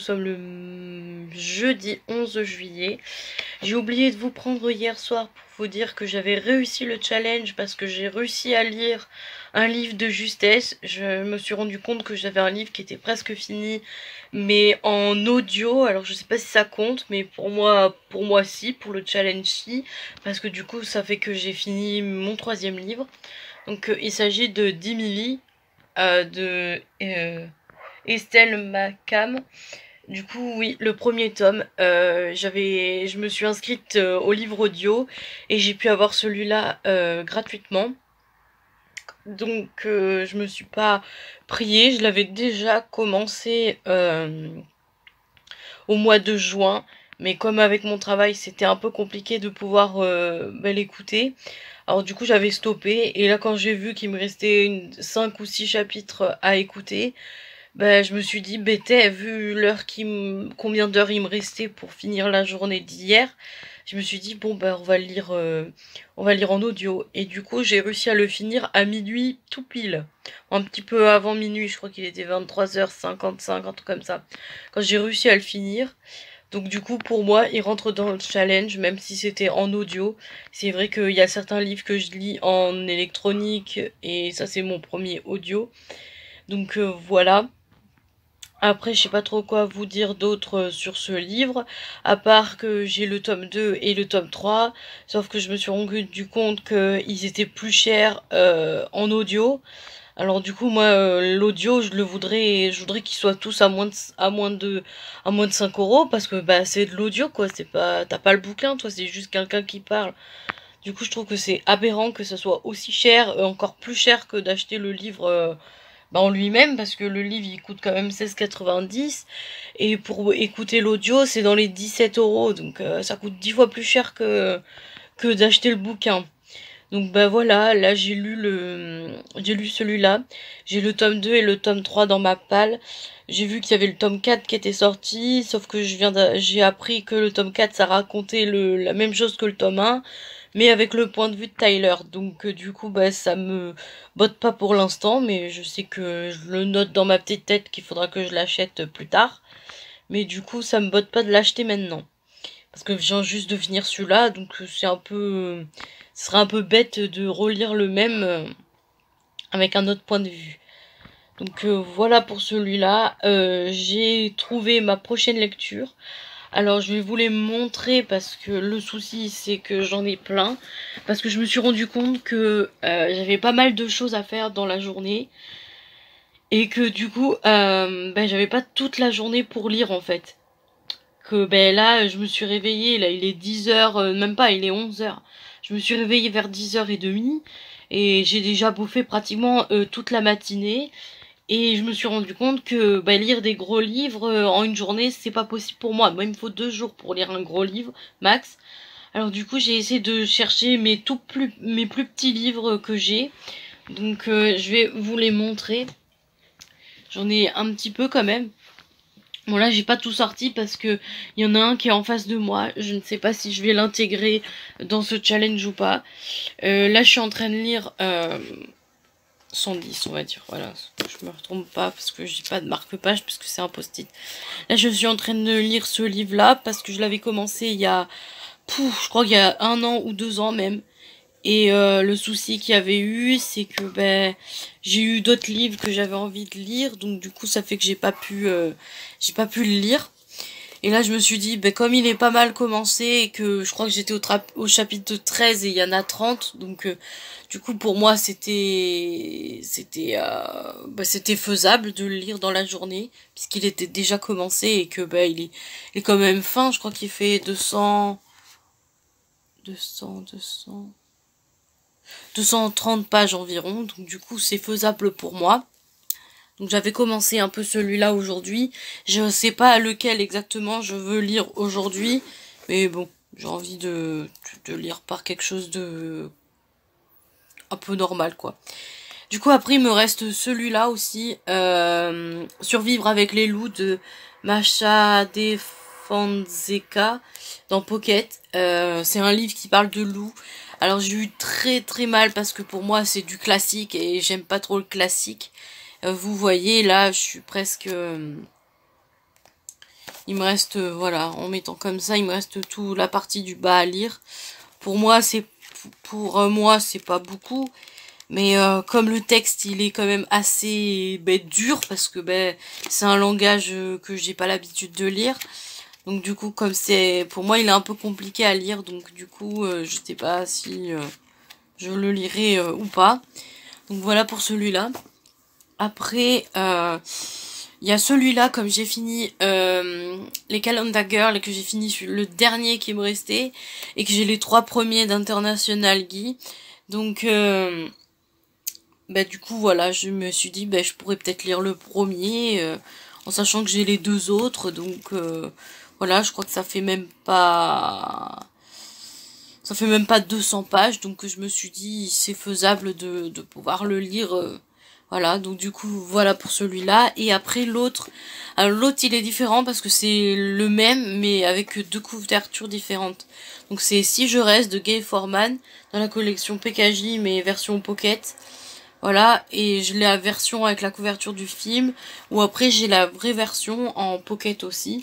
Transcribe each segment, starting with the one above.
sommes le jeudi 11 juillet. J'ai oublié de vous prendre hier soir pour vous dire que j'avais réussi le challenge parce que j'ai réussi à lire un livre de justesse. Je me suis rendu compte que j'avais un livre qui était presque fini, mais en audio. Alors je sais pas si ça compte, mais pour moi si, pour le challenge si, parce que du coup ça fait que j'ai fini mon 3e livre. Donc il s'agit de Dimili de Estelle Macam. Du coup, oui, le premier tome. Je me suis inscrite au livre audio et j'ai pu avoir celui-là gratuitement. Donc, je me suis pas priée. Je l'avais déjà commencé au mois de juin, mais comme avec mon travail, c'était un peu compliqué de pouvoir l'écouter. Alors du coup, j'avais stoppé et là, quand j'ai vu qu'il me restait 5 ou 6 chapitres à écouter, je me suis dit, vu l'heure combien d'heures il me restait pour finir la journée d'hier, je me suis dit, bon, on va lire en audio. Et du coup, j'ai réussi à le finir à minuit tout pile. Un petit peu avant minuit, je crois qu'il était 23h55, un truc comme ça. Quand j'ai réussi à le finir. Donc du coup, pour moi, il rentre dans le challenge, même si c'était en audio. C'est vrai qu'il y a certains livres que je lis en électronique, et ça, c'est mon premier audio. Donc voilà. Après, je sais pas trop quoi vous dire d'autre sur ce livre, à part que j'ai le tome 2 et le tome 3, sauf que je me suis rendu compte qu'ils étaient plus chers en audio. Alors du coup, moi, l'audio, je voudrais qu'ils soient tous à moins de 5 euros, parce que c'est de l'audio, quoi. C'est pas, t'as pas le bouquin, toi, c'est juste quelqu'un qui parle. Du coup, je trouve que c'est aberrant que ça soit aussi cher, encore plus cher que d'acheter le livre en lui-même, parce que le livre il coûte quand même 16,90 et pour écouter l'audio c'est dans les 17 euros, donc ça coûte 10 fois plus cher que d'acheter le bouquin. Donc voilà, là j'ai lu celui-là, j'ai le tome 2 et le tome 3 dans ma palle. J'ai vu qu'il y avait le tome 4 qui était sorti, sauf que j'ai appris que le tome 4 ça racontait la même chose que le tome 1, mais avec le point de vue de Tyler. Donc du coup ça me botte pas pour l'instant, mais je sais que je le note dans ma petite tête qu'il faudra que je l'achète plus tard. Mais du coup ça me botte pas de l'acheter maintenant. Parce que je viens juste de finir celui-là, donc ce serait un peu bête de relire le même avec un autre point de vue. Donc voilà pour celui-là. J'ai trouvé ma prochaine lecture. Alors je vais vous les montrer parce que le souci c'est que j'en ai plein. Parce que je me suis rendu compte que j'avais pas mal de choses à faire dans la journée. Et que du coup j'avais pas toute la journée pour lire en fait. Que là je me suis réveillée, là il est 10h, même pas, il est 11h. Je me suis réveillée vers 10h30 et j'ai déjà bouffé pratiquement toute la matinée. Et je me suis rendu compte que lire des gros livres en une journée, c'est pas possible pour moi. Moi, il me faut 2 jours pour lire un gros livre, max. Alors du coup, j'ai essayé de chercher mes plus petits livres que j'ai. Donc je vais vous les montrer. J'en ai un petit peu quand même. Bon là, j'ai pas tout sorti parce que il y en a un qui est en face de moi. Je ne sais pas si je vais l'intégrer dans ce challenge ou pas. Là, je suis en train de lire 110 on va dire, voilà, je me retrompe pas parce que j'ai pas de marque-page parce que c'est un post-it. Là je suis en train de lire ce livre là parce que je l'avais commencé il y a, je crois qu'il y a 1 an ou 2 ans même. Et le souci qu'il y avait eu c'est que j'ai eu d'autres livres que j'avais envie de lire, donc du coup ça fait que j'ai pas pu le lire. Et là, je me suis dit, comme il est pas mal commencé et que je crois que j'étais au chapitre 13 et il y en a 30, donc du coup pour moi c'était faisable de le lire dans la journée puisqu'il était déjà commencé et que il est quand même fin. Je crois qu'il fait 230 pages environ, donc du coup c'est faisable pour moi. Donc j'avais commencé un peu celui-là aujourd'hui. Je sais pas lequel exactement je veux lire aujourd'hui. Mais bon, j'ai envie de lire par quelque chose de un peu normal, quoi. Du coup, après, il me reste celui-là aussi. Survivre avec les loups de Masha De Fonseca dans Pocket. C'est un livre qui parle de loups. Alors j'ai eu très très mal parce que pour moi c'est du classique et j'aime pas trop le classique. Vous voyez là, je suis presque Il me reste, voilà, en mettant comme ça, il me reste toute la partie du bas à lire. Pour moi, c'est pas beaucoup. Mais comme le texte, il est quand même assez dur, parce que c'est un langage que j'ai pas l'habitude de lire. Donc du coup, comme c'est, pour moi, il est un peu compliqué à lire. Donc du coup, je sais pas si je le lirai ou pas. Donc voilà pour celui-là. Après, il y a celui-là, comme j'ai fini les Calendar Girl, et que j'ai fini le dernier qui me restait, et que j'ai les 3 premiers d'International Guy. Donc, du coup, voilà, je me suis dit, je pourrais peut-être lire le premier, en sachant que j'ai les 2 autres. Donc, voilà, je crois que ça fait même pas... Ça fait même pas 200 pages, donc je me suis dit, c'est faisable de pouvoir le lire. Voilà, donc du coup, voilà pour celui-là. Et après, l'autre... Alors, l'autre, il est différent parce que c'est le même, mais avec 2 couvertures différentes. Donc, c'est Si je reste de Gay Forman, dans la collection PKJ, mais version pocket. Voilà, et j'ai la version avec la couverture du film, ou après j'ai la vraie version en pocket aussi.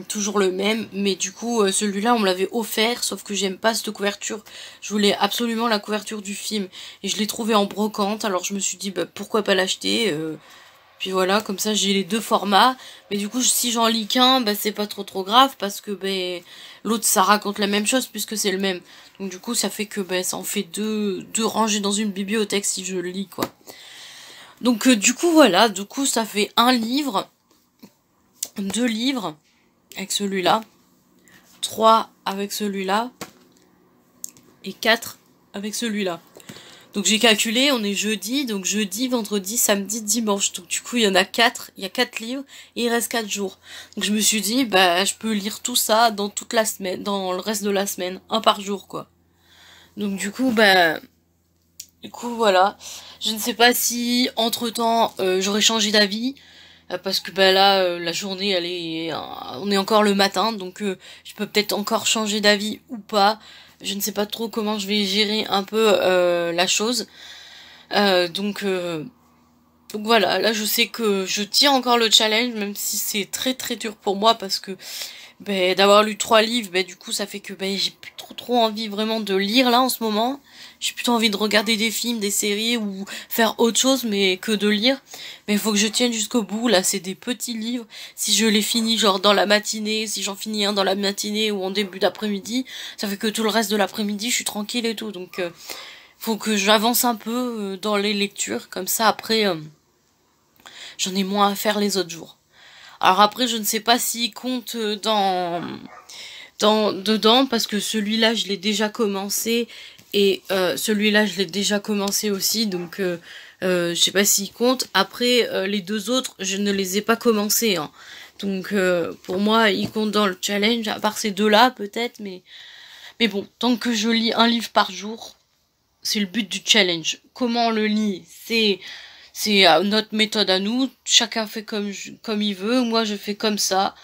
Toujours le même, mais du coup celui-là on me l'avait offert, sauf que j'aime pas cette couverture. Je voulais absolument la couverture du film, et je l'ai trouvé en brocante, alors je me suis dit pourquoi pas l'acheter. Puis voilà, comme ça j'ai les 2 formats. Mais du coup, si j'en lis qu'un, c'est pas trop grave, parce que l'autre ça raconte la même chose puisque c'est le même. Donc du coup, ça fait que ça en fait deux rangées dans une bibliothèque si je le lis, quoi. Donc du coup voilà, du coup ça fait 1 livre, 2 livres avec celui-là, 3 avec celui-là et 4 avec celui-là. Donc j'ai calculé, on est jeudi, donc jeudi, vendredi, samedi, dimanche. Donc du coup il y en a 4, il y a 4 livres et il reste 4 jours. Donc je me suis dit, je peux lire tout ça dans toute la semaine, dans le reste de la semaine, un par jour, quoi. Donc du coup, voilà. Je ne sais pas si entre-temps j'aurais changé d'avis. Parce que là, la journée, on est encore le matin, donc je peux peut-être encore changer d'avis ou pas. Je ne sais pas trop comment je vais gérer un peu la chose. Donc voilà, là je sais que je tiens encore le challenge, même si c'est très dur pour moi, parce que d'avoir lu 3 livres, du coup ça fait que j'ai plus trop envie vraiment de lire là en ce moment. J'ai plutôt envie de regarder des films, des séries ou faire autre chose, mais que de lire. Mais il faut que je tienne jusqu'au bout. Là c'est des petits livres. Si je les finis genre dans la matinée, si j'en finis un dans la matinée ou en début d'après-midi, ça fait que tout le reste de l'après-midi je suis tranquille et tout. Donc faut que j'avance un peu dans les lectures, comme ça après j'en ai moins à faire les autres jours. Alors après, je ne sais pas s'il compte dedans, parce que celui-là, je l'ai déjà commencé, et celui-là, je l'ai déjà commencé aussi, donc je sais pas s'il compte. Après, les 2 autres, je ne les ai pas commencés, hein. Donc pour moi, ils comptent dans le challenge, à part ces 2-là, peut-être, mais bon, tant que je lis un livre par jour, c'est le but du challenge. Comment on le lit, c'est notre méthode à nous, chacun fait comme il veut, moi je fais comme ça.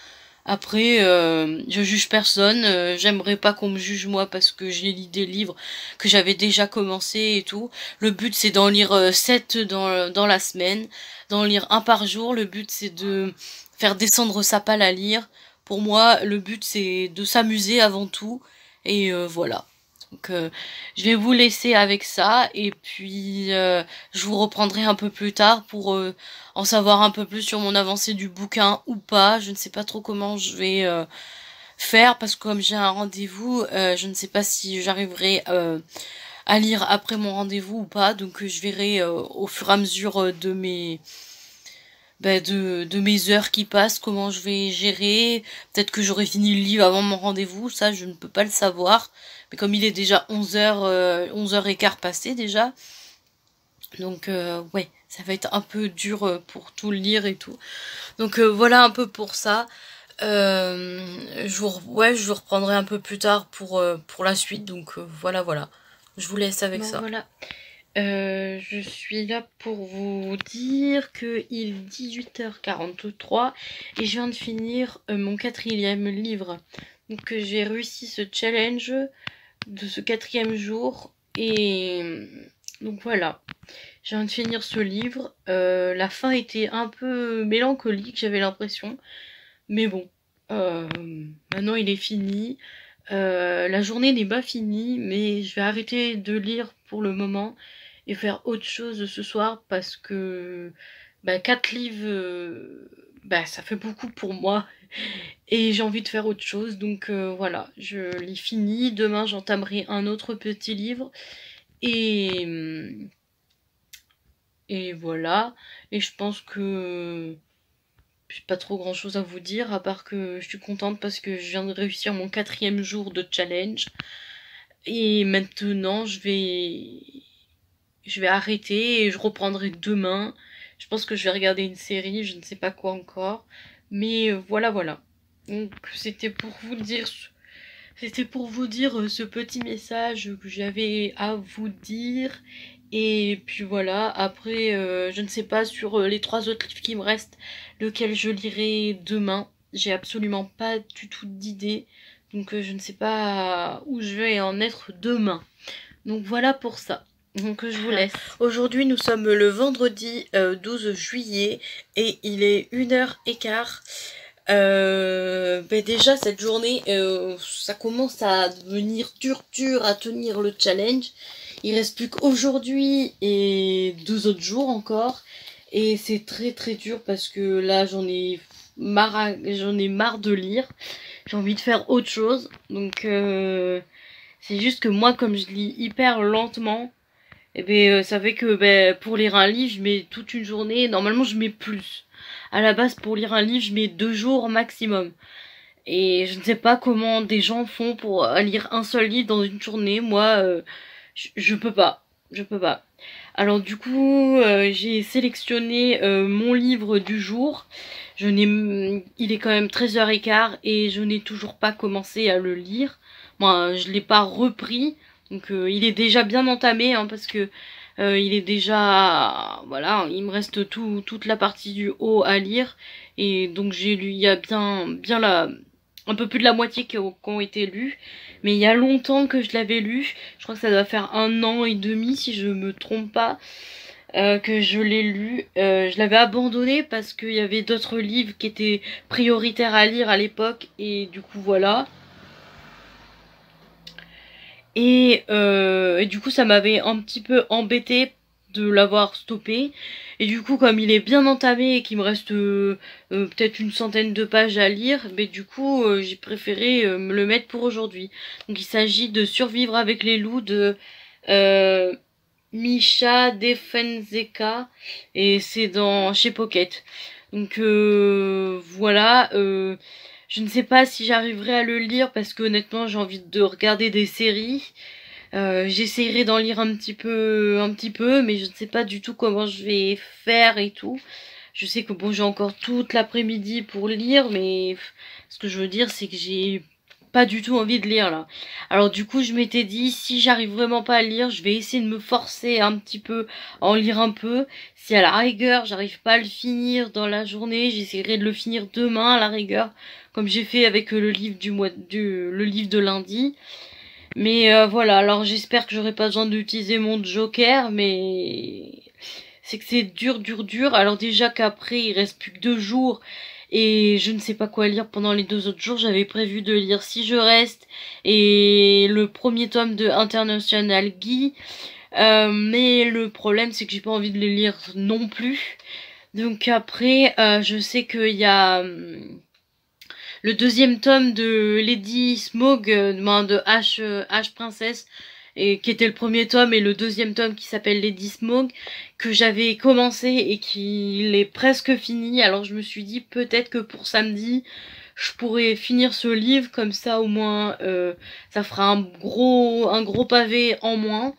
Après, je juge personne, j'aimerais pas qu'on me juge moi parce que j'ai lu des livres que j'avais déjà commencé et tout. Le but c'est d'en lire 7 dans la semaine, d'en lire un par jour. Le but c'est de faire descendre sa palle à lire. Pour moi, le but c'est de s'amuser avant tout, et voilà. Donc je vais vous laisser avec ça, et puis je vous reprendrai un peu plus tard pour en savoir un peu plus sur mon avancée du bouquin ou pas. Je ne sais pas trop comment je vais faire, parce que comme j'ai un rendez-vous, je ne sais pas si j'arriverai à lire après mon rendez-vous ou pas. Donc je verrai au fur et à mesure de mes heures qui passent, comment je vais gérer. Peut-être que j'aurai fini le livre avant mon rendez-vous, ça je ne peux pas le savoir. Mais comme il est déjà 11h, 11h15 passé déjà, donc ouais, ça va être un peu dur pour tout lire et tout. Donc voilà un peu pour ça. Je vous reprendrai un peu plus tard pour la suite. Donc voilà. Je vous laisse avec ça. Voilà. Je suis là pour vous dire que il est 18h43 et je viens de finir mon 4e livre. Donc j'ai réussi ce challenge de ce 4e jour, et donc voilà. Je viens de finir ce livre. La fin était un peu mélancolique, j'avais l'impression. Mais bon, maintenant il est fini. La journée n'est pas finie, mais je vais arrêter de lire pour le moment et faire autre chose ce soir parce que 4 livres, ça fait beaucoup pour moi et j'ai envie de faire autre chose. Donc voilà, je l'ai fini. Demain, j'entamerai un autre petit livre et, et voilà. Et je pense que j'ai pas trop grand chose à vous dire à part que je suis contente parce que je viens de réussir mon 4e jour de challenge. Et maintenant, je vais arrêter et je reprendrai demain. Je pense que je vais regarder une série, je ne sais pas quoi encore. Mais voilà, voilà. Donc c'était pour vous dire ce petit message que j'avais à vous dire. Et puis voilà, après, je ne sais pas sur les 3 autres livres qui me restent, lequel je lirai demain. J'ai absolument pas du tout d'idée. Donc je ne sais pas où je vais en être demain. Donc voilà pour ça. Donc je vous laisse. Aujourd'hui nous sommes le vendredi 12 juillet et il est 1h15. Déjà cette journée ça commence à devenir dur à tenir le challenge. Il reste plus qu'aujourd'hui et 2 autres jours encore et c'est très dur parce que là j'en ai marre de lire. J'ai envie de faire autre chose. Donc c'est juste que moi comme je lis hyper lentement, et ça fait que pour lire un livre je mets toute une journée. Normalement je mets plus. À la base pour lire un livre je mets 2 jours maximum. Et je ne sais pas comment des gens font pour lire un seul livre dans une journée. Moi je peux pas. Je peux pas. Alors du coup j'ai sélectionné mon livre du jour. Il est quand même 13h15 et je n'ai toujours pas commencé à le lire. Moi je l'ai pas repris. Donc il est déjà bien entamé hein, parce que il est déjà voilà, il me reste toute la partie du haut à lire et donc j'ai lu il y a bien un peu plus de la moitié qui ont été lus, mais il y a longtemps que je l'avais lu. Je crois que ça doit faire 1 an et demi si je me trompe pas. Que je l'ai lu, je l'avais abandonné parce qu'il y avait d'autres livres qui étaient prioritaires à lire à l'époque et du coup voilà. Et du coup ça m'avait un petit peu embêté de l'avoir stoppé. Et du coup comme il est bien entamé et qu'il me reste peut-être une centaine de pages à lire, mais du coup j'ai préféré me le mettre pour aujourd'hui. Donc il s'agit de Survivre avec les loups de Misha Defenzeka et c'est chez Pocket. Donc voilà, je ne sais pas si j'arriverai à le lire parce que honnêtement j'ai envie de regarder des séries. J'essaierai d'en lire un petit peu, mais je ne sais pas du tout comment je vais faire et tout. Je sais que bon, j'ai encore toute l'après-midi pour lire, mais ce que je veux dire, c'est que j'ai pas du tout envie de lire là. Alors du coup, je m'étais dit, si j'arrive vraiment pas à lire, je vais essayer de me forcer un petit peu à en lire un peu. Si à la rigueur, j'arrive pas à le finir dans la journée, j'essaierai de le finir demain à la rigueur, comme j'ai fait avec le livre le livre de lundi. Mais voilà, alors j'espère que j'aurai pas besoin d'utiliser mon joker, mais c'est que c'est dur. Alors déjà qu'après il reste plus que 2 jours et je ne sais pas quoi lire pendant les 2 autres jours. J'avais prévu de lire Si je reste et le premier tome de International Guy. Mais le problème c'est que j'ai pas envie de les lire non plus. Donc après je sais qu'il y a le 2e tome de Lady Smaug, de H Princesse, et qui était le premier tome, et le 2e tome qui s'appelle Lady Smaug, que j'avais commencé et qu'il est presque fini. Alors je me suis dit peut-être que pour samedi, je pourrais finir ce livre, comme ça au moins ça fera un gros pavé en moins.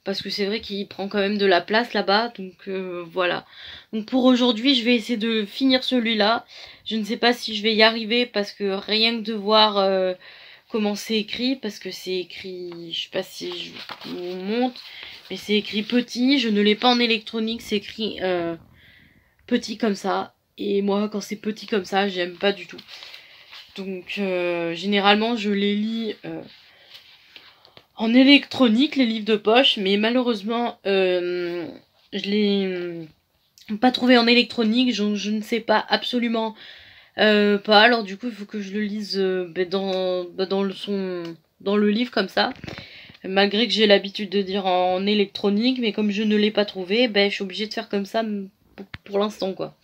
Parce que c'est vrai qu'il prend quand même de la place là-bas, donc voilà. Donc pour aujourd'hui, je vais essayer de finir celui-là. Je ne sais pas si je vais y arriver parce que rien que de voir comment c'est écrit, parce que c'est écrit, je sais pas si je vous montre, mais c'est écrit petit, je ne l'ai pas en électronique, c'est écrit petit comme ça. Et moi, quand c'est petit comme ça, j'aime pas du tout. Donc généralement, je les lis en électronique, les livres de poche, mais malheureusement je l'ai pas trouvé en électronique. Je ne sais pas absolument Pas, alors du coup il faut que je le lise dans le livre comme ça. Malgré que j'ai l'habitude de dire en électronique, mais comme je ne l'ai pas trouvé, je suis obligée de faire comme ça pour l'instant quoi.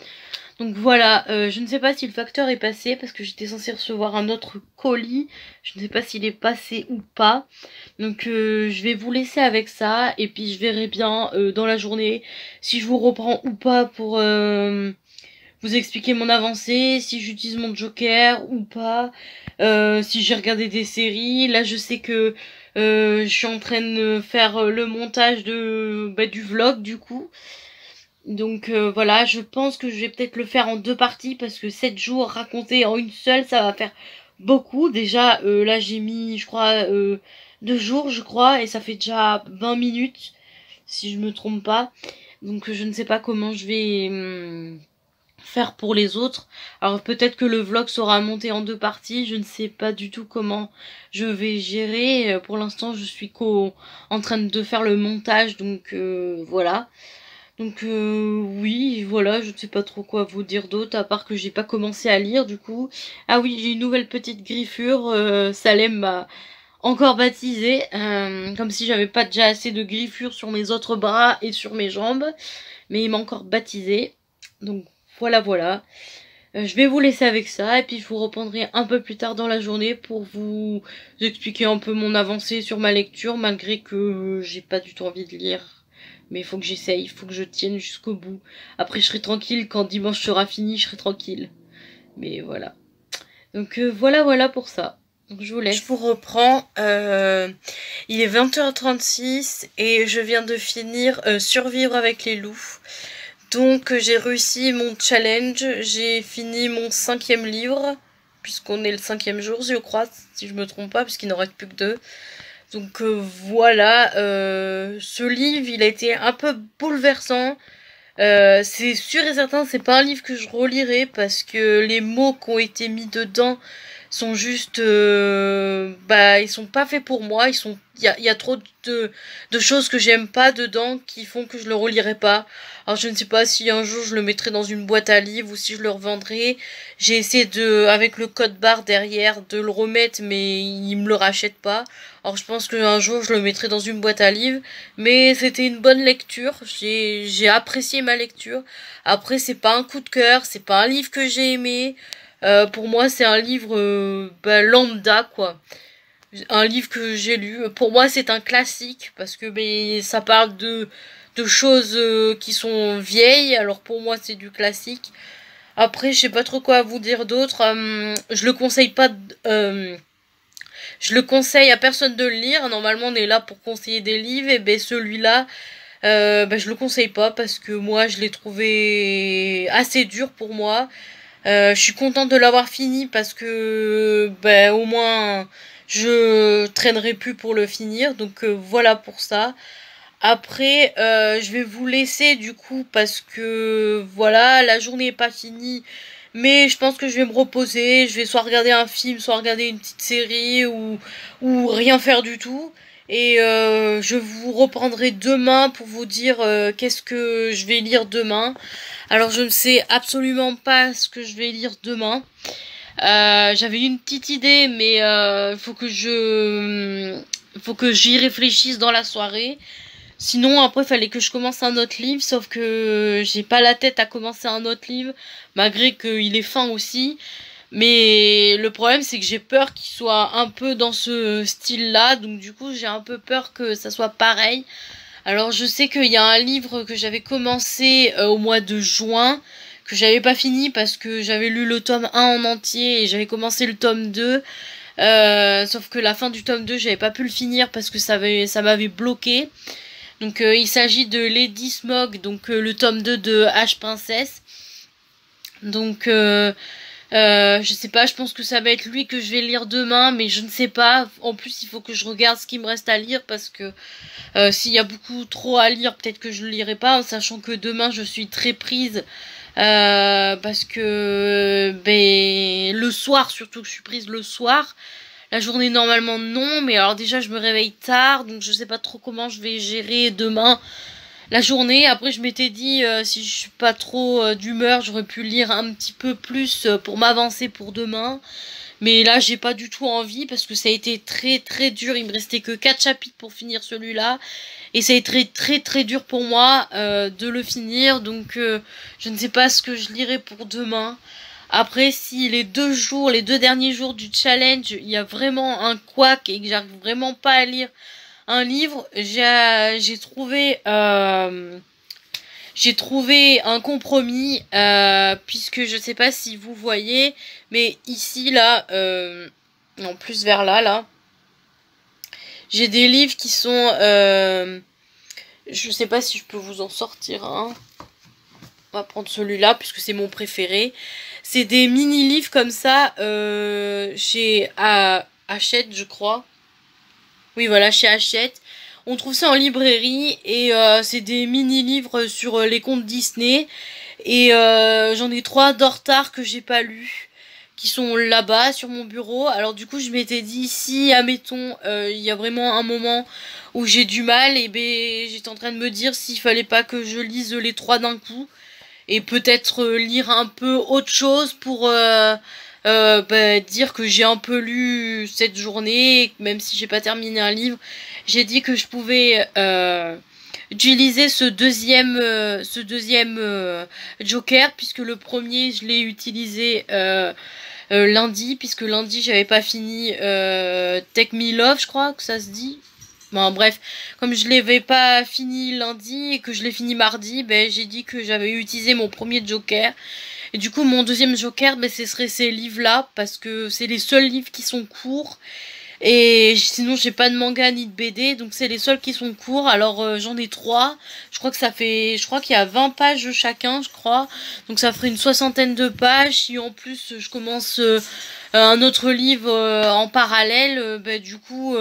Donc voilà, je ne sais pas si le facteur est passé parce que j'étais censée recevoir un autre colis. Je ne sais pas s'il est passé ou pas. Donc je vais vous laisser avec ça et puis je verrai bien dans la journée si je vous reprends ou pas pour vous expliquer mon avancée, si j'utilise mon joker ou pas, si j'ai regardé des séries. Là je sais que je suis en train de faire le montage du vlog du coup. Donc voilà, je pense que je vais peut-être le faire en deux parties parce que 7 jours racontés en une seule, ça va faire beaucoup. Déjà, là j'ai mis, je crois, 2 jours, je crois, et ça fait déjà 20 minutes, si je me trompe pas. Donc je ne sais pas comment je vais faire pour les autres. Alors peut-être que le vlog sera monté en deux parties, je ne sais pas du tout comment je vais gérer. Pour l'instant, je suis en train de faire le montage, donc voilà. Donc oui, voilà, je ne sais pas trop quoi vous dire d'autre, à part que j'ai pas commencé à lire du coup. Ah oui, j'ai une nouvelle petite griffure, Salem m'a encore baptisée, comme si j'avais pas déjà assez de griffures sur mes autres bras et sur mes jambes, mais il m'a encore baptisée. Donc voilà, voilà. Je vais vous laisser avec ça, et puis je vous reprendrai un peu plus tard dans la journée pour vous expliquer un peu mon avancée sur ma lecture, malgré que j'ai pas du tout envie de lire. Mais il faut que j'essaye, il faut que je tienne jusqu'au bout. Après je serai tranquille, quand dimanche sera fini, je serai tranquille. Mais voilà. Donc voilà, voilà pour ça. Donc je vous laisse. Je vous reprends. Il est 20h36 et je viens de finir Survivre avec les loups. Donc j'ai réussi mon challenge, j'ai fini mon 5e livre, puisqu'on est le 5e jour je crois, si je me trompe pas, puisqu'il n'en reste plus que 2. Donc voilà, ce livre il a été un peu bouleversant. C'est sûr et certain, c'est pas un livre que je relirai parce que les mots qui ont été mis dedans sont juste ils sont pas faits pour moi, il y a trop de choses que j'aime pas dedans qui font que je le relirai pas. Alors je ne sais pas si un jour je le mettrai dans une boîte à livres ou si je le revendrai. J'ai essayé avec le code barre derrière de le remettre, mais il me le rachète pas. Alors je pense qu'un jour je le mettrai dans une boîte à livres, mais c'était une bonne lecture, j'ai apprécié ma lecture. Après c'est pas un coup de cœur, c'est pas un livre que j'ai aimé. Pour moi c'est un livre lambda quoi. Un livre que j'ai lu. Pour moi c'est un classique parce que ça parle de choses qui sont vieilles. Alors pour moi c'est du classique. Après je sais pas trop quoi vous dire d'autre. Je le conseille pas. Je le conseille à personne de le lire. Normalement, on est là pour conseiller des livres. Et celui-là, je le conseille pas parce que moi, je l'ai trouvé assez dur pour moi. Je suis contente de l'avoir fini parce que, au moins, je traînerai plus pour le finir. Donc voilà pour ça. Après, je vais vous laisser du coup parce que voilà, la journée est pas finie. Mais je pense que je vais me reposer. Je vais soit regarder un film, soit regarder une petite série ou rien faire du tout. Et je vous reprendrai demain pour vous dire qu'est-ce que je vais lire demain. Alors je ne sais absolument pas ce que je vais lire demain. J'avais une petite idée, mais faut que j'y réfléchisse dans la soirée. Sinon, après, il fallait que je commence un autre livre, sauf que j'ai pas la tête à commencer un autre livre, malgré qu'il est fin aussi. Mais le problème, c'est que j'ai peur qu'il soit un peu dans ce style-là, donc du coup, j'ai un peu peur que ça soit pareil. Alors, je sais qu'il y a un livre que j'avais commencé au mois de juin, que j'avais pas fini parce que j'avais lu le tome 1 en entier et j'avais commencé le tome 2. Sauf que la fin du tome 2, j'avais pas pu le finir parce que ça m'avait bloqué. Donc il s'agit de Lady Smog, donc le tome 2 de H Princess. Donc je sais pas, je pense que ça va être lui que je vais lire demain, mais je ne sais pas. En plus il faut que je regarde ce qui me reste à lire parce que s'il y a beaucoup trop à lire, peut-être que je le lirai pas, en sachant que demain je suis très prise. Parce que le soir, surtout que je suis prise le soir. La journée normalement non, mais alors déjà je me réveille tard, donc je sais pas trop comment je vais gérer demain. la journée. Après, je m'étais dit, si je suis pas trop d'humeur, j'aurais pu lire un petit peu plus pour m'avancer pour demain. Mais là, j'ai pas du tout envie parce que ça a été très très dur. Il me restait que 4 chapitres pour finir celui-là. Et ça a été très très dur pour moi de le finir. Donc, je ne sais pas ce que je lirai pour demain. Après, si les 2 derniers jours du challenge, il y a vraiment un couac et que j'arrive vraiment pas à lire un livre, j'ai trouvé un compromis, puisque je sais pas si vous voyez, mais ici, là, en plus vers là, j'ai des livres qui sont, je sais pas si je peux vous en sortir un. On va prendre celui-là, puisque c'est mon préféré. C'est des mini-livres comme ça, chez Hachette, je crois. Oui, voilà, chez Hachette. On trouve ça en librairie et c'est des mini-livres sur les contes Disney. Et j'en ai 3 d'en retard que j'ai pas lus, qui sont là-bas sur mon bureau. Alors du coup, je m'étais dit, si, admettons, il y a vraiment un moment où j'ai du mal, et ben j'étais en train de me dire s'il fallait pas que je lise les 3 d'un coup. Et peut-être lire un peu autre chose pour dire que j'ai un peu lu cette journée, même si j'ai pas terminé un livre. J'ai dit que je pouvais utiliser ce deuxième joker, puisque le premier je l'ai utilisé lundi, puisque lundi j'avais pas fini Take Me Love, je crois que ça se dit. Bon, bref, comme je l'avais pas fini lundi et que je l'ai fini mardi, ben j'ai dit que j'avais utilisé mon premier joker. Et du coup, mon deuxième joker, ben ce serait ces livres-là, parce que c'est les seuls livres qui sont courts. Et sinon, j'ai pas de manga ni de BD, donc c'est les seuls qui sont courts. Alors j'en ai 3. Je crois qu'il y a 20 pages chacun, je crois. Donc ça ferait une 60aine de pages. Si en plus je commence un autre livre en parallèle, ben du coup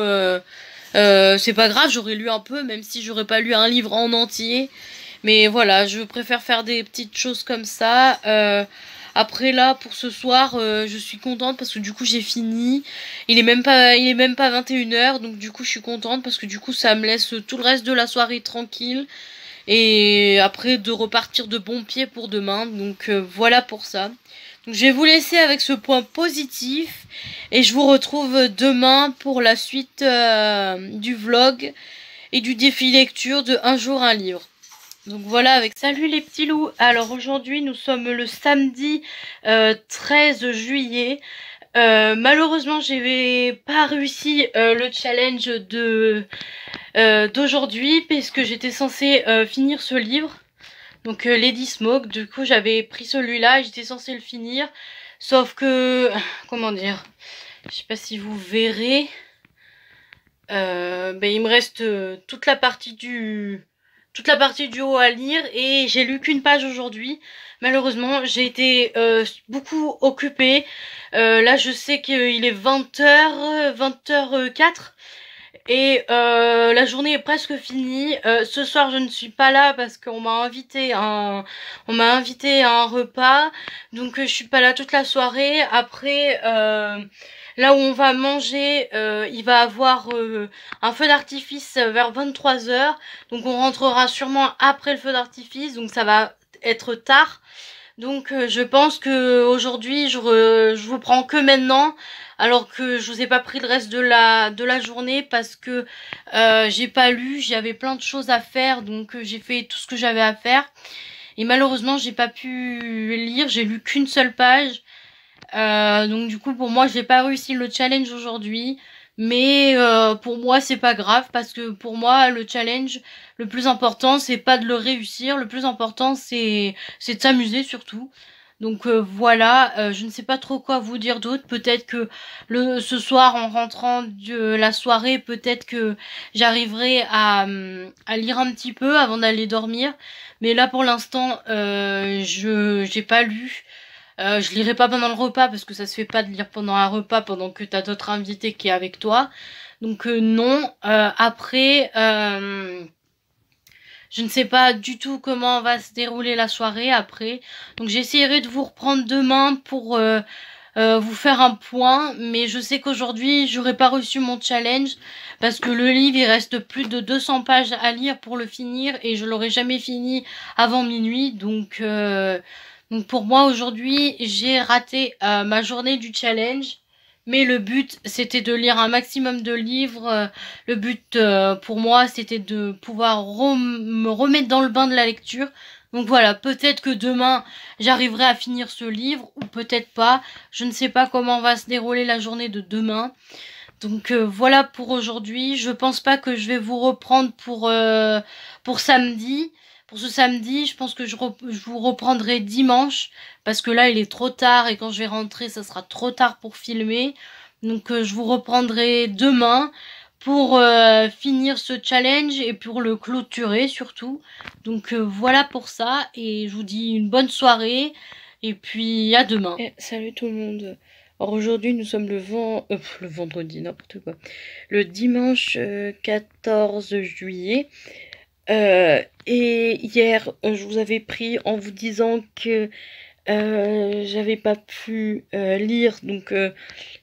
c'est pas grave, j'aurais lu un peu, même si j'aurais pas lu un livre en entier. Mais voilà, je préfère faire des petites choses comme ça. Après là, pour ce soir, je suis contente parce que du coup j'ai fini. Il est même pas 21h, donc du coup je suis contente parce que du coup ça me laisse tout le reste de la soirée tranquille. Et après de repartir de bon pied pour demain. Donc voilà pour ça. Donc je vais vous laisser avec ce point positif. Et je vous retrouve demain pour la suite du vlog et du défi lecture de Un jour un livre. Donc voilà, avec salut les petits loups. Alors aujourd'hui nous sommes le samedi 13 juillet. Malheureusement j'ai pas réussi le challenge d'aujourd'hui, puisque j'étais censée finir ce livre. Donc Lady Smoke, du coup j'avais pris celui-là et j'étais censée le finir. Sauf que, comment dire, je sais pas si vous verrez, il me reste toute la partie du haut à lire et j'ai lu qu'une page aujourd'hui. Malheureusement, j'ai été beaucoup occupée. Là, je sais qu'il est 20h, 20h04 et la journée est presque finie. Ce soir, je ne suis pas là parce qu'on on m'a invité à un repas. Donc, je suis pas là toute la soirée. Après, là où on va manger, il va avoir un feu d'artifice vers 23h. Donc on rentrera sûrement après le feu d'artifice, donc ça va être tard. Donc je pense que aujourd'hui je vous prends que maintenant, alors que je vous ai pas pris le reste de la journée parce que j'ai pas lu, j'avais plein de choses à faire, donc j'ai fait tout ce que j'avais à faire. Et malheureusement j'ai pas pu lire, j'ai lu qu'une seule page. Donc du coup pour moi j'ai pas réussi le challenge aujourd'hui, mais pour moi c'est pas grave parce que pour moi le challenge le plus important c'est pas de le réussir, le plus important c'est de s'amuser surtout. Donc voilà, je ne sais pas trop quoi vous dire d'autre. Peut-être que ce soir en rentrant de la soirée, peut-être que j'arriverai à lire un petit peu avant d'aller dormir. Mais là pour l'instant j'ai pas lu. Je lirai pas pendant le repas parce que ça se fait pas de lire pendant un repas pendant que t'as d'autres invités qui est avec toi. Donc non. Après, je ne sais pas du tout comment va se dérouler la soirée après. Donc j'essaierai de vous reprendre demain pour vous faire un point, mais je sais qu'aujourd'hui j'aurais pas reçu mon challenge parce que le livre il reste plus de 200 pages à lire pour le finir et je l'aurais jamais fini avant minuit, donc pour moi aujourd'hui j'ai raté ma journée du challenge. Mais le but, c'était de lire un maximum de livres. Le but, pour moi, c'était de pouvoir me remettre dans le bain de la lecture. Donc voilà, peut-être que demain, j'arriverai à finir ce livre, ou peut-être pas. Je ne sais pas comment va se dérouler la journée de demain. Donc voilà pour aujourd'hui. Je pense pas que je vais vous reprendre pour samedi. Pour ce samedi, je pense que je vous reprendrai dimanche parce que là il est trop tard et quand je vais rentrer, ça sera trop tard pour filmer. Donc je vous reprendrai demain pour finir ce challenge et pour le clôturer surtout. Donc voilà pour ça et je vous dis une bonne soirée et puis à demain. Salut tout le monde. Alors aujourd'hui nous sommes le vendredi, n'importe quoi. Le dimanche 14 juillet. Et hier je vous avais pris en vous disant que j'avais pas pu lire, donc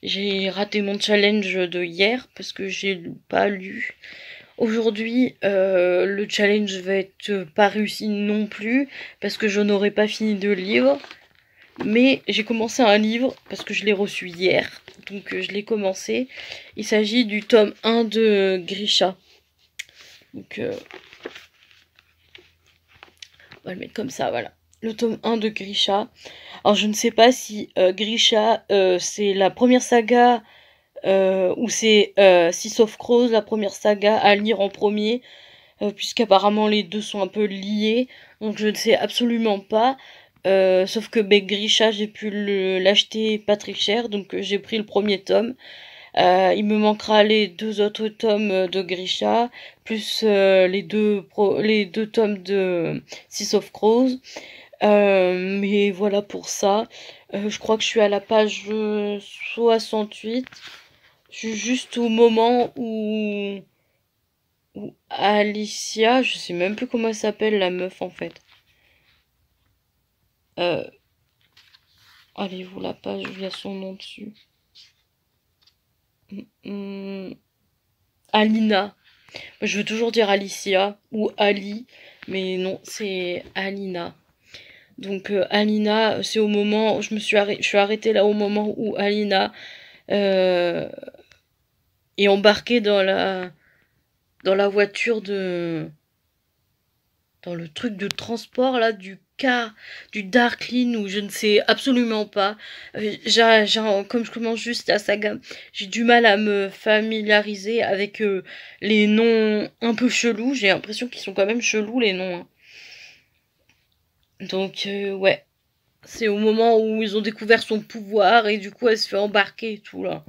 j'ai raté mon challenge de hier parce que j'ai pas lu. Aujourd'hui, le challenge va être pas réussi non plus parce que je n'aurai pas fini de lire. Mais j'ai commencé un livre parce que je l'ai reçu hier, donc je l'ai commencé. Il s'agit du tome 1 de Grisha. Donc on va le mettre comme ça, voilà. Le tome 1 de Grisha. Alors je ne sais pas si Grisha c'est la première saga ou c'est Six of Crows, la première saga à lire en premier, puisqu'apparemment les deux sont un peu liés. Donc je ne sais absolument pas. Sauf que Grisha, j'ai pu l'acheter pas très cher, donc j'ai pris le premier tome. Il me manquera les deux autres tomes de Grisha, plus les deux tomes de Six of Crows. Mais voilà pour ça. Je crois que je suis à la page 68. Je suis juste au moment où Alicia, je sais même plus comment elle s'appelle la meuf en fait. Allez-vous la page, il y a son nom dessus. Alina. Je veux toujours dire Alicia ou Ali, mais non, c'est Alina. Donc Alina, c'est au moment, je suis arrêtée là au moment où Alina est embarquée dans la voiture dans le truc de transport là du Darkling ou je ne sais absolument pas. Comme je commence juste la saga, j'ai du mal à me familiariser avec les noms un peu chelous. J'ai l'impression qu'ils sont quand même chelous les noms. Hein. Donc ouais, c'est au moment où ils ont découvert son pouvoir et du coup elle se fait embarquer et tout là.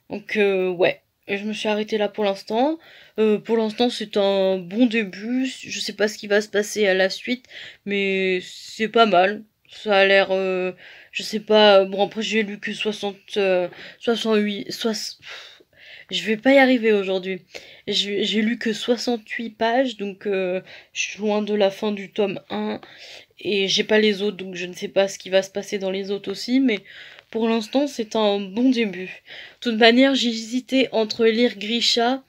Donc ouais. Et je me suis arrêtée là pour l'instant. Pour l'instant, c'est un bon début. Je sais pas ce qui va se passer à la suite, mais c'est pas mal. Ça a l'air, je sais pas. Bon, après, j'ai lu que 68, je vais pas y arriver aujourd'hui. J'ai lu que 68 pages, donc je suis loin de la fin du tome 1. Et j'ai pas les autres, donc je ne sais pas ce qui va se passer dans les autres aussi, mais pour l'instant, c'est un bon début. De toute manière, j'ai hésité entre lire Grisha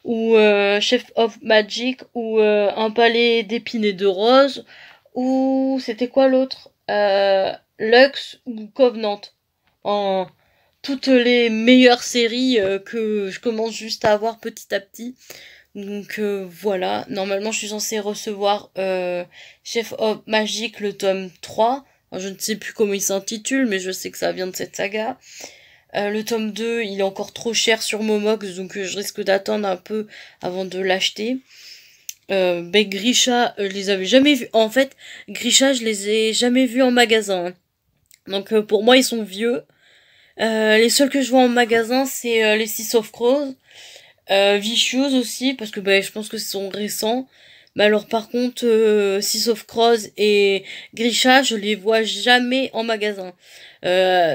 ou Chef of Magic ou Un palais d'épines et de roses ou c'était quoi l'autre Lux ou Covenant. En toutes les meilleures séries que je commence juste à avoir petit à petit. Donc voilà, normalement je suis censée recevoir Chef of Magic le tome 3. Alors, je ne sais plus comment il s'intitule, mais je sais que ça vient de cette saga. Le tome 2, il est encore trop cher sur Momox, donc je risque d'attendre un peu avant de l'acheter. Grisha, je les avais jamais vus. En fait, Grisha, je les ai jamais vus en magasin. Hein. Donc pour moi, ils sont vieux. Les seuls que je vois en magasin, c'est les Six of Crows. Vicious aussi, parce que je pense que ce sont récents. Mais alors par contre, Six of Crows et Grisha, je les vois jamais en magasin.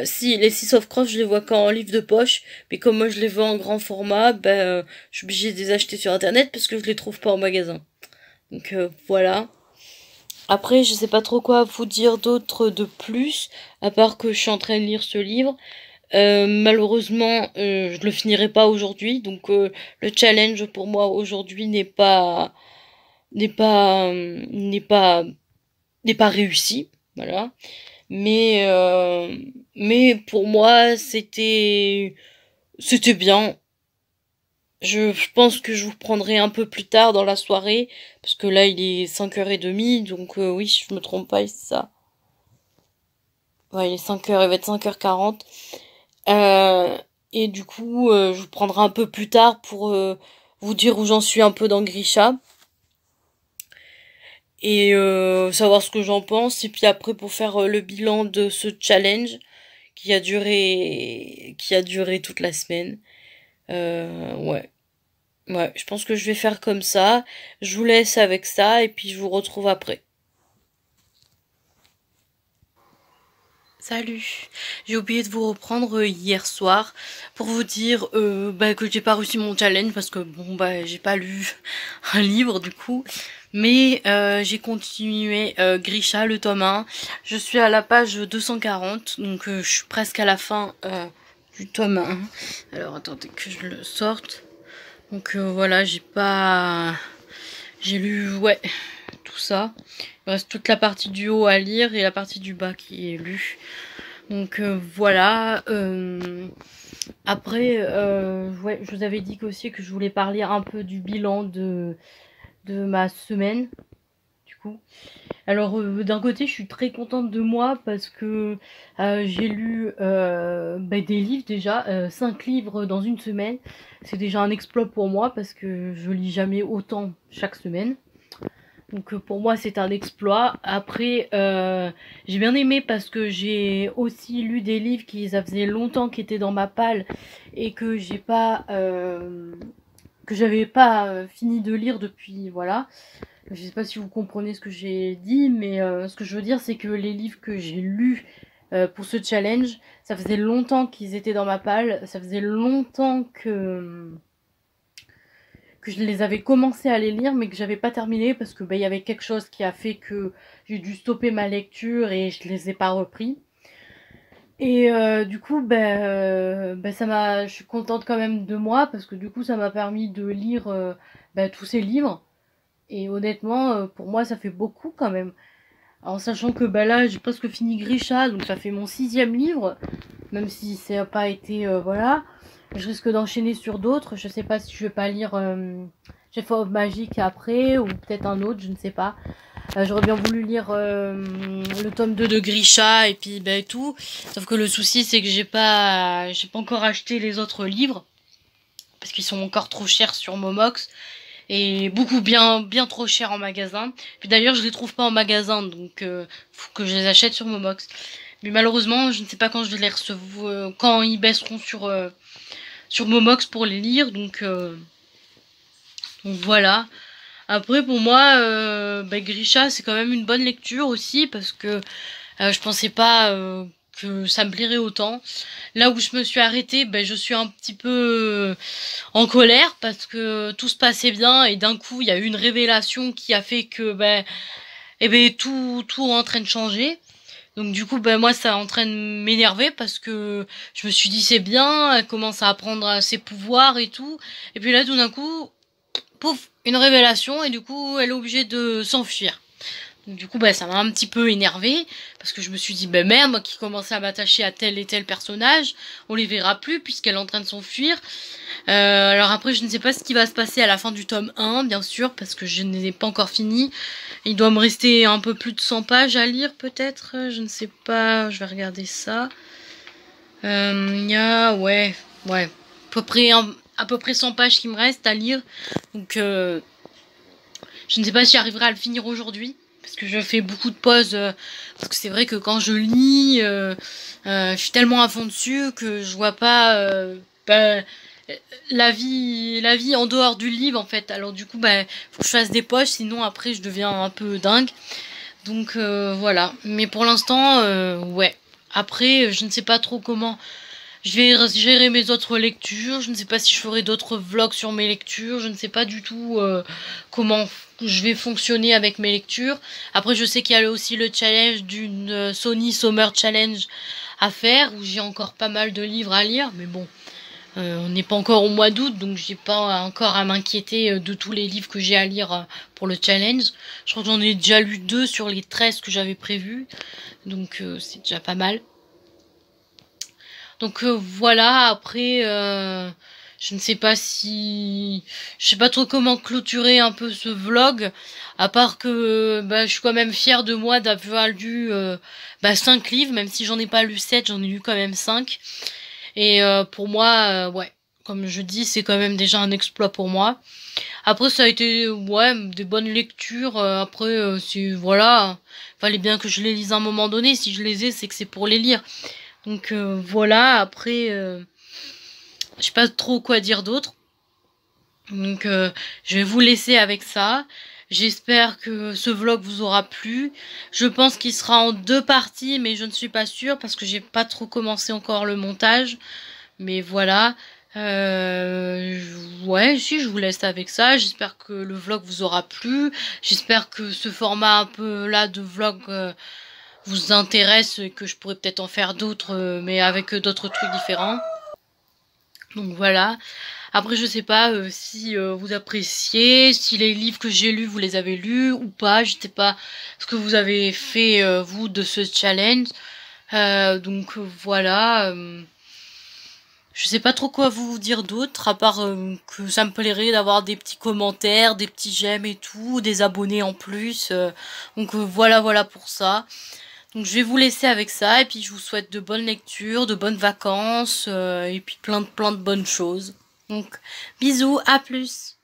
Si, les Six of Crows, je les vois qu'en livre de poche. Mais comme moi je les vois en grand format, je suis obligée de les acheter sur internet parce que je les trouve pas en magasin. Donc voilà. Après, je sais pas trop quoi vous dire d'autre de plus, à part que je suis en train de lire ce livre. Malheureusement, je le finirai pas aujourd'hui, donc le challenge pour moi aujourd'hui n'est pas n'est pas réussi, voilà. Mais euh, mais pour moi, c'était bien. Je pense que je vous prendrai un peu plus tard dans la soirée, parce que là il est 5h30, donc oui, si je me trompe pas, c'est ça. Ouais, il est 5h, il va être 5h40. Euh, et du coup, je vous prendrai un peu plus tard pour vous dire où j'en suis un peu dans Grisha. Et savoir ce que j'en pense. Et puis après, pour faire le bilan de ce challenge qui a duré toute la semaine. Ouais. Ouais, je pense que je vais faire comme ça. Je vous laisse avec ça et puis je vous retrouve après. Salut. J'ai oublié de vous reprendre hier soir pour vous dire que j'ai pas réussi mon challenge parce que bon bah j'ai pas lu un livre du coup. Mais j'ai continué Grisha le tome 1. Je suis à la page 240, donc je suis presque à la fin du tome 1. Alors attendez que je le sorte. Donc voilà, j'ai lu, ouais, tout ça. Il reste toute la partie du haut à lire et la partie du bas qui est lue. Donc voilà. Après, ouais, je vous avais dit aussi que je voulais parler un peu du bilan de ma semaine, du coup. Alors d'un côté, je suis très contente de moi parce que j'ai lu des livres déjà, 5 livres dans une semaine. C'est déjà un exploit pour moi parce que je lis jamais autant chaque semaine. Donc pour moi c'est un exploit. Après j'ai bien aimé parce que j'ai aussi lu des livres qui ça faisait longtemps qui étaient dans ma palle et que j'ai pas que j'avais pas fini de lire depuis voilà. Je sais pas si vous comprenez ce que j'ai dit, mais ce que je veux dire, c'est que les livres que j'ai lus pour ce challenge, ça faisait longtemps qu'ils étaient dans ma palle, ça faisait longtemps que je les avais commencé à les lire, mais que j'avais pas terminé parce que il y avait quelque chose qui a fait que j'ai dû stopper ma lecture et je les ai pas repris. Et du coup, je suis contente quand même de moi parce que du coup, ça m'a permis de lire tous ces livres. Et honnêtement, pour moi, ça fait beaucoup quand même. En sachant que là, j'ai presque fini Grisha, donc ça fait mon 6e livre. Même si ça n'a pas été... voilà. Je risque d'enchaîner sur d'autres. Je sais pas si je vais pas lire Chef of Magic après, ou peut-être un autre, je ne sais pas. J'aurais bien voulu lire le tome 2 de Grisha, et puis tout. Sauf que le souci, c'est que j'ai pas encore acheté les autres livres. Parce qu'ils sont encore trop chers sur Momox et beaucoup bien trop cher en magasin. Puis d'ailleurs je les trouve pas en magasin donc faut que je les achète sur Momox. Mais malheureusement je ne sais pas quand je vais les recevoir, quand ils baisseront sur Momox pour les lire donc voilà. Après pour moi Grisha c'est quand même une bonne lecture aussi parce que je pensais pas que ça me plairait autant. Là où je me suis arrêtée, je suis un petit peu en colère parce que tout se passait bien et d'un coup il y a eu une révélation qui a fait que tout est en train de changer. Donc du coup moi ça est en train de m'énerver parce que je me suis dit c'est bien, elle commence à apprendre ses pouvoirs et tout. Et puis là tout d'un coup, pouf, une révélation et du coup elle est obligée de s'enfuir. Donc, du coup, ça m'a un petit peu énervé parce que je me suis dit, merde, moi qui commençais à m'attacher à tel et tel personnage, on les verra plus puisqu'elle est en train de s'enfuir. Alors après, je ne sais pas ce qui va se passer à la fin du tome 1, bien sûr, parce que je n'ai pas encore fini. Il doit me rester un peu plus de 100 pages à lire, peut-être. Je ne sais pas, je vais regarder ça. Il y a, ouais, à peu près 100 pages qui me restent à lire. Donc, je ne sais pas si j'arriverai à le finir aujourd'hui. Parce que je fais beaucoup de pauses. Parce que c'est vrai que quand je lis, je suis tellement à fond dessus que je vois pas la vie en dehors du livre en fait. Alors du coup, faut que je fasse des pauses, sinon après je deviens un peu dingue. Donc voilà. Mais pour l'instant, ouais. Après, je ne sais pas trop comment Je vais gérer mes autres lectures. Je ne sais pas si je ferai d'autres vlogs sur mes lectures. Je ne sais pas du tout comment je vais fonctionner avec mes lectures. Après, je sais qu'il y a aussi le challenge d'une Sony Summer Challenge à faire, où j'ai encore pas mal de livres à lire. Mais bon, on n'est pas encore au mois d'août, donc j'ai pas encore à m'inquiéter de tous les livres que j'ai à lire pour le challenge. Je crois que j'en ai déjà lu 2 sur les 13 que j'avais prévus. Donc c'est déjà pas mal. Donc voilà, après, je ne sais pas si... Je sais pas trop comment clôturer un peu ce vlog, à part que je suis quand même fière de moi d'avoir lu 5 livres, même si j'en ai pas lu 7, j'en ai lu quand même 5. Et pour moi, ouais, comme je dis, c'est quand même déjà un exploit pour moi. Après, ça a été, ouais, des bonnes lectures. Après, voilà, fallait bien que je les lise à un moment donné. Si je les ai, c'est que c'est pour les lire. Donc voilà, après, je sais pas trop quoi dire d'autre. Donc je vais vous laisser avec ça. J'espère que ce vlog vous aura plu. Je pense qu'il sera en 2 parties, mais je ne suis pas sûre parce que j'ai pas trop commencé encore le montage. Mais voilà. Ouais, si, je vous laisse avec ça. J'espère que le vlog vous aura plu. J'espère que ce format un peu là de vlog vous intéresse et que je pourrais peut-être en faire d'autres, mais avec d'autres trucs différents. Donc voilà. Après, je sais pas si vous appréciez, si les livres que j'ai lus, vous les avez lus ou pas. Je sais pas ce que vous avez fait, vous, de ce challenge. Donc voilà. Je sais pas trop quoi vous dire d'autre, à part que ça me plairait d'avoir des petits commentaires, des petits j'aime et tout, des abonnés en plus. Donc voilà pour ça. Donc je vais vous laisser avec ça et puis je vous souhaite de bonnes lectures, de bonnes vacances et puis plein de bonnes choses. Donc bisous, à plus.